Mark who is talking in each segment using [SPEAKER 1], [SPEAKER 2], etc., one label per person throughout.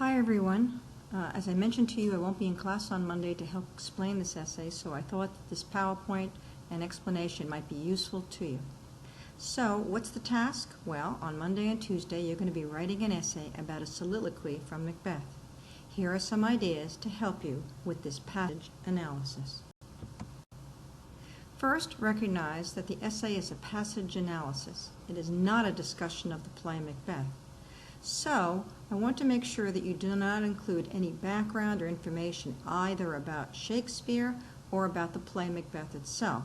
[SPEAKER 1] Hi everyone. As I mentioned to you, I won't be in class on Monday to help explain this essay, so I thought that this PowerPoint and explanation might be useful to you. So, what's the task? Well, on Monday and Tuesday you're going to be writing an essay about a soliloquy from Macbeth. Here are some ideas to help you with this passage analysis. First, recognize that the essay is a passage analysis. It is not a discussion of the play Macbeth. So, I want to make sure that you do not include any background or information either about Shakespeare or about the play Macbeth itself.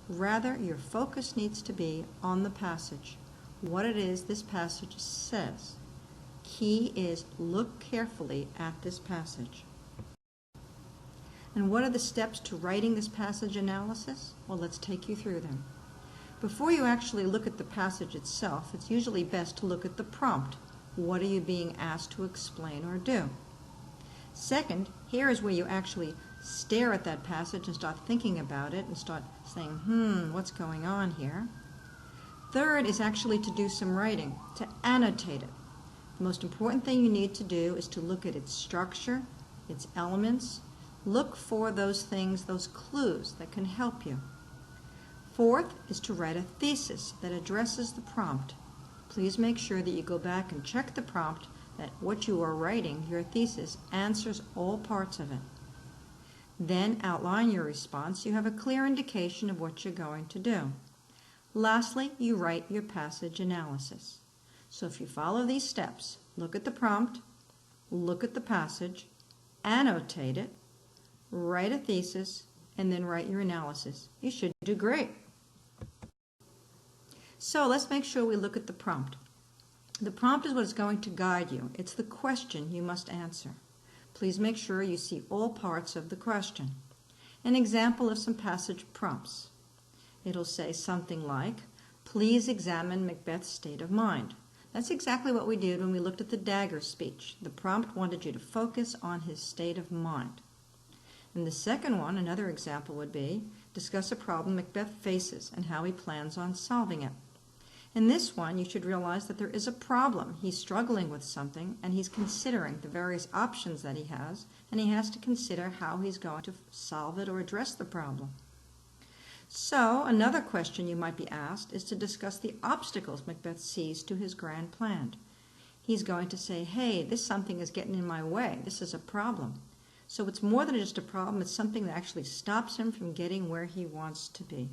[SPEAKER 1] Rather, your focus needs to be on the passage, what it is this passage says. Key is look carefully at this passage. And what are the steps to writing this passage analysis? Well, let's take you through them. Before you actually look at the passage itself, it's usually best to look at the prompt. What are you being asked to explain or do? Second, here is where you actually stare at that passage and start thinking about it and start saying, what's going on here? Third is actually to do some writing, to annotate it. The most important thing you need to do is to look at its structure, its elements. Look for those things, those clues that can help you. Fourth is to write a thesis that addresses the prompt. Please make sure that you go back and check the prompt, that what you are writing, your thesis, answers all parts of it. Then outline your response. You have a clear indication of what you're going to do. Lastly, you write your passage analysis. So if you follow these steps, look at the prompt, look at the passage, annotate it, write a thesis, and then write your analysis. You should do great. So let's make sure we look at the prompt. The prompt is what is going to guide you. It's the question you must answer. Please make sure you see all parts of the question. An example of some passage prompts. It'll say something like, please examine Macbeth's state of mind. That's exactly what we did when we looked at the dagger speech. The prompt wanted you to focus on his state of mind. And the second one, another example would be, discuss a problem Macbeth faces and how he plans on solving it. In this one, you should realize that there is a problem. He's struggling with something, and he's considering the various options that he has, and he has to consider how he's going to solve it or address the problem. So, another question you might be asked is to discuss the obstacles Macbeth sees to his grand plan. He's going to say, hey, this something is getting in my way. This is a problem. So it's more than just a problem. It's something that actually stops him from getting where he wants to be.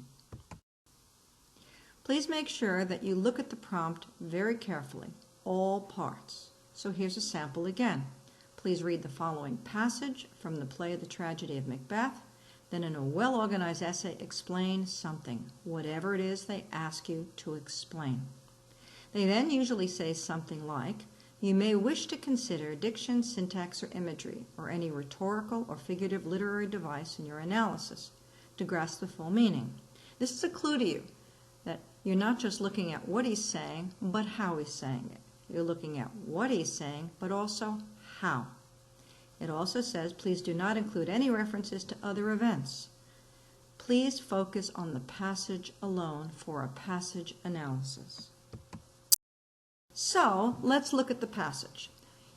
[SPEAKER 1] Please make sure that you look at the prompt very carefully, all parts. So here's a sample again. Please read the following passage from the play The Tragedy of Macbeth. Then in a well-organized essay, explain something, whatever it is they ask you to explain. They then usually say something like, you may wish to consider diction, syntax, or imagery, or any rhetorical or figurative literary device in your analysis to grasp the full meaning. This is a clue to you that you're not just looking at what he's saying, but how he's saying it. You're looking at what he's saying, but also how. It also says, please do not include any references to other events. Please focus on the passage alone for a passage analysis. So, let's look at the passage.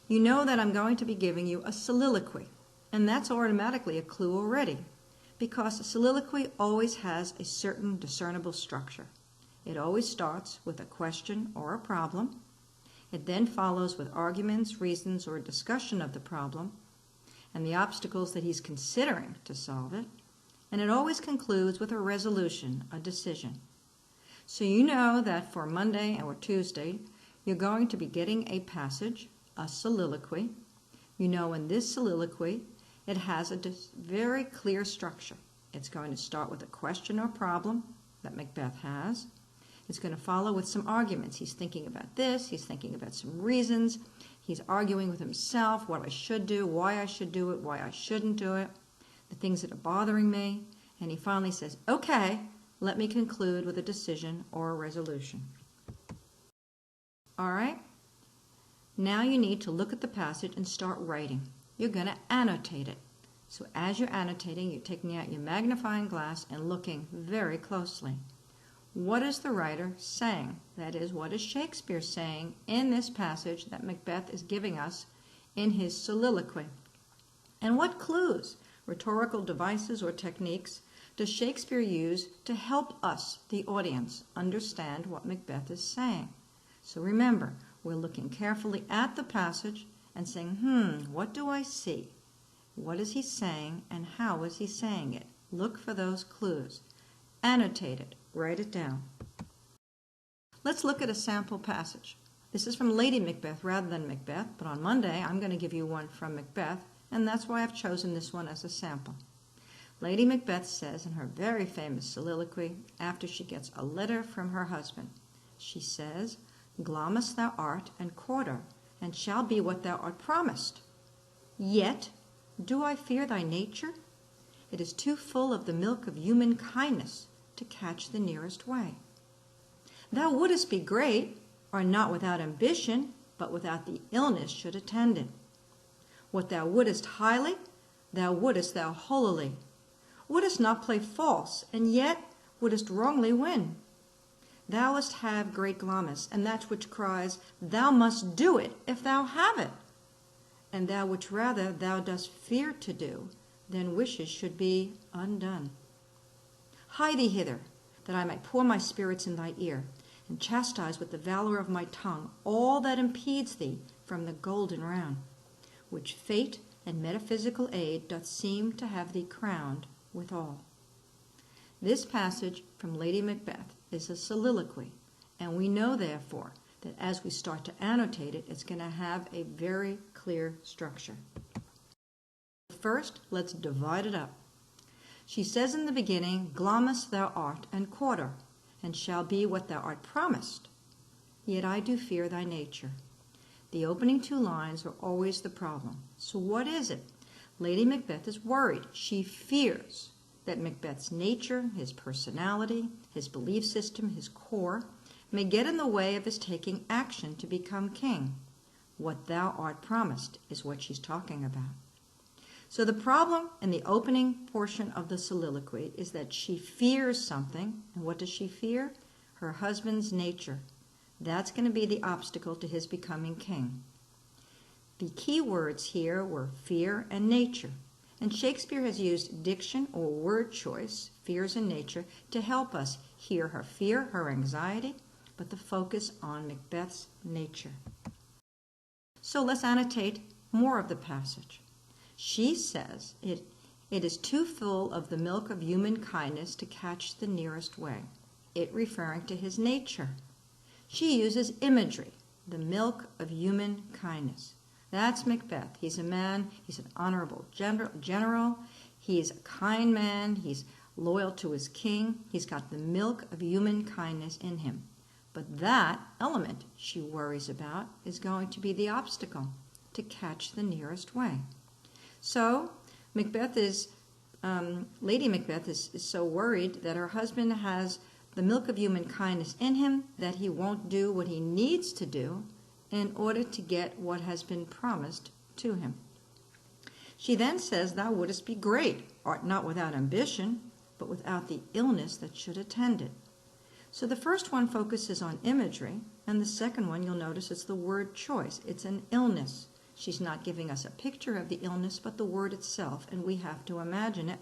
[SPEAKER 1] You know that I'm going to be giving you a soliloquy, and that's automatically a clue already, because a soliloquy always has a certain discernible structure. It always starts with a question or a problem. It then follows with arguments, reasons, or a discussion of the problem, and the obstacles that he's considering to solve it, and it always concludes with a resolution, a decision. So you know that for Monday or Tuesday, you're going to be getting a passage, a soliloquy. You know in this soliloquy, it has a very clear structure. It's going to start with a question or problem that Macbeth has. It's going to follow with some arguments. He's thinking about this, he's thinking about some reasons, he's arguing with himself what I should do, why I should do it, why I shouldn't do it, the things that are bothering me, and he finally says, okay, let me conclude with a decision or a resolution. All right? Now you need to look at the passage and start writing. You're going to annotate it. So as you're annotating, you're taking out your magnifying glass and looking very closely. What is the writer saying? That is, what is Shakespeare saying in this passage that Macbeth is giving us in his soliloquy. And what clues, rhetorical devices, or techniques does Shakespeare use to help us, the audience, understand what Macbeth is saying? So remember, we're looking carefully at the passage and saying, what do I see? What is he saying, and how is he saying it? Look for those clues. Annotate it. Write it down. Let's look at a sample passage. This is from Lady Macbeth rather than Macbeth, but on Monday I'm going to give you one from Macbeth, and that's why I've chosen this one as a sample. Lady Macbeth says in her very famous soliloquy, after she gets a letter from her husband, she says, "Glamis thou art, and quarter, and shall be what thou art promised. Yet do I fear thy nature? It is too full of the milk of human kindness to catch the nearest way. Thou wouldest be great, or not without ambition, but without the illness should attend it. What thou wouldest highly, thou wouldest thou holily. Wouldest not play false, and yet wouldest wrongly win. Thou wouldst have great Glamis, and that which cries, thou must do it if thou have it. And that which rather thou dost fear to do, than wishes should be undone. Hie thee hither, that I might pour my spirits in thy ear, and chastise with the valor of my tongue all that impedes thee from the golden round, which fate and metaphysical aid doth seem to have thee crowned withal." This passage from Lady Macbeth is a soliloquy, and we know, therefore, that as we start to annotate it, it's going to have a very clear structure. First, let's divide it up. She says in the beginning, "Glamis thou art, and quarter, and shall be what thou art promised. Yet I do fear thy nature." The opening two lines are always the problem. So what is it? Lady Macbeth is worried. She fears that Macbeth's nature, his personality, his belief system, his core, may get in the way of his taking action to become king. What thou art promised is what she's talking about. So the problem in the opening portion of the soliloquy is that she fears something. And what does she fear? Her husband's nature. That's going to be the obstacle to his becoming king. The key words here were fear and nature. And Shakespeare has used diction or word choice, fears and nature, to help us hear her fear, her anxiety, but the focus on Macbeth's nature. So let's annotate more of the passage. She says it is too full of the milk of human kindness to catch the nearest way, it referring to his nature. She uses imagery, the milk of human kindness. That's Macbeth. He's a man, he's an honorable general, he's a kind man, he's loyal to his king, he's got the milk of human kindness in him. But that element she worries about is going to be the obstacle to catch the nearest way. So Lady Macbeth is so worried that her husband has the milk of human kindness in him, that he won't do what he needs to do in order to get what has been promised to him. She then says, "Thou wouldest be great, art not without ambition, but without the illness that should attend it." So the first one focuses on imagery, and the second one, you'll notice, it's the word choice. It's an illness. She's not giving us a picture of the illness, but the word itself, and we have to imagine it.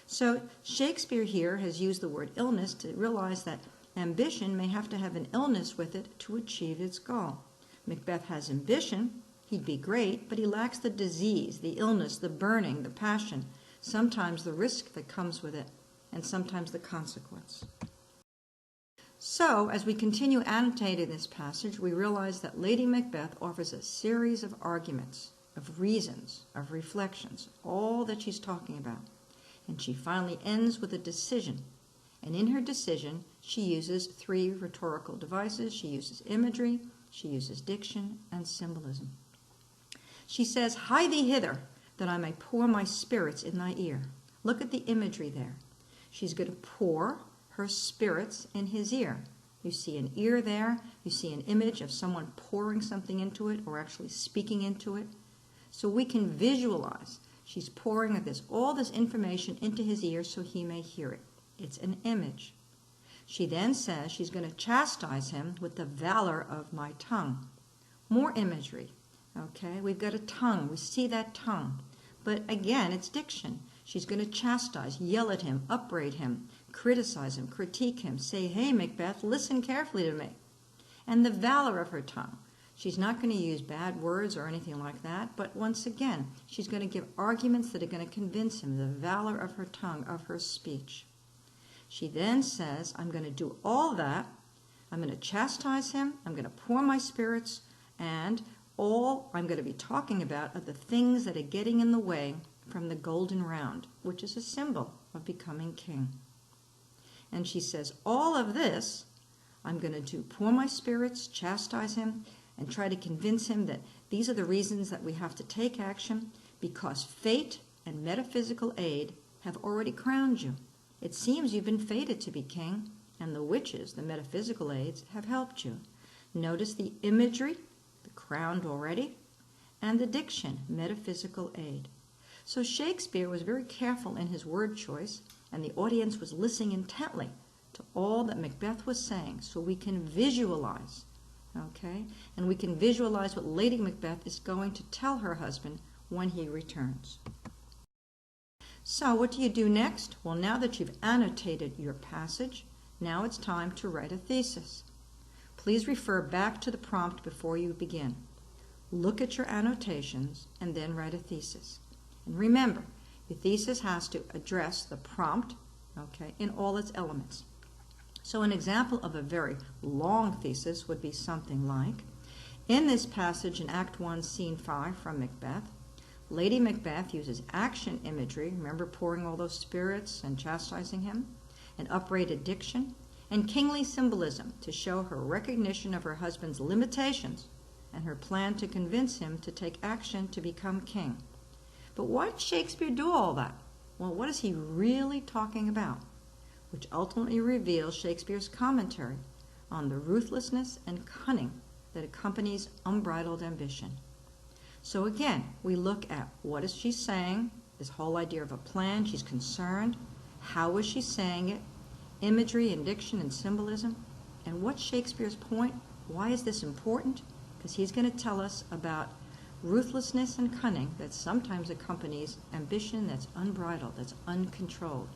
[SPEAKER 1] So Shakespeare here has used the word illness to realize that ambition may have to have an illness with it to achieve its goal. Macbeth has ambition, he'd be great, but he lacks the disease, the illness, the burning, the passion, sometimes the risk that comes with it, and sometimes the consequence. So, as we continue annotating this passage, we realize that Lady Macbeth offers a series of arguments, of reasons, of reflections, all that she's talking about. And she finally ends with a decision. And in her decision, she uses three rhetorical devices. She uses imagery, she uses diction, and symbolism. She says, "Hie thee hither, that I may pour my spirits in thy ear." Look at the imagery there. She's going to pour her spirits in his ear. You see an ear there. You see an image of someone pouring something into it or actually speaking into it. So we can visualize. She's pouring all this information into his ear so he may hear it. It's an image. She then says she's going to chastise him with the valor of my tongue. More imagery. Okay, we've got a tongue. We see that tongue. But again, it's diction. She's going to chastise, yell at him, upbraid him, criticize him, critique him, say, hey, Macbeth, listen carefully to me. And the valor of her tongue. She's not going to use bad words or anything like that, but once again, she's going to give arguments that are going to convince him, the valor of her tongue, of her speech. She then says, I'm going to do all that. I'm going to chastise him. I'm going to pour my spirits, and all I'm going to be talking about are the things that are getting in the way from the golden round, which is a symbol of becoming king. And she says, all of this, I'm going to do, pour my spirits, chastise him, and try to convince him that these are the reasons that we have to take action, because fate and metaphysical aid have already crowned you. It seems you've been fated to be king, and the witches, the metaphysical aids, have helped you. Notice the imagery, the crowned already, and the diction, metaphysical aid. So Shakespeare was very careful in his word choice, and the audience was listening intently to all that Macbeth was saying, so we can visualize, okay? And we can visualize what Lady Macbeth is going to tell her husband when he returns. So what do you do next? Well, now that you've annotated your passage, now it's time to write a thesis. Please refer back to the prompt before you begin. Look at your annotations and then write a thesis. And remember, your thesis has to address the prompt, okay, in all its elements. So an example of a very long thesis would be something like, in this passage in Act 1, Scene 5 from Macbeth, Lady Macbeth uses action imagery, remember pouring all those spirits and chastising him, and uprated diction, and kingly symbolism to show her recognition of her husband's limitations and her plan to convince him to take action to become king. But why did Shakespeare do all that? Well, what is he really talking about? Which ultimately reveals Shakespeare's commentary on the ruthlessness and cunning that accompanies unbridled ambition. So again, we look at what is she saying, this whole idea of a plan, she's concerned, how is she saying it, imagery and diction and symbolism, and what's Shakespeare's point? Why is this important? Because he's going to tell us about ruthlessness and cunning that sometimes accompanies ambition that's unbridled, that's uncontrolled.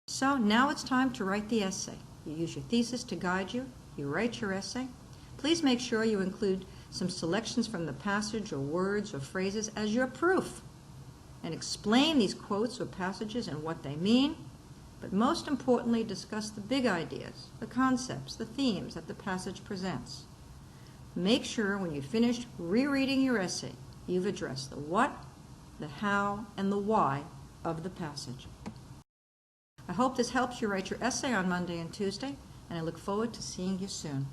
[SPEAKER 1] So now it's time to write the essay. You use your thesis to guide you. You write your essay. Please make sure you include some selections from the passage or words or phrases as your proof, and explain these quotes or passages and what they mean, but most importantly, discuss the big ideas, the concepts, the themes that the passage presents. Make sure when you finish rereading your essay, you've addressed the what, the how, and the why of the passage. I hope this helps you write your essay on Monday and Tuesday, and I look forward to seeing you soon.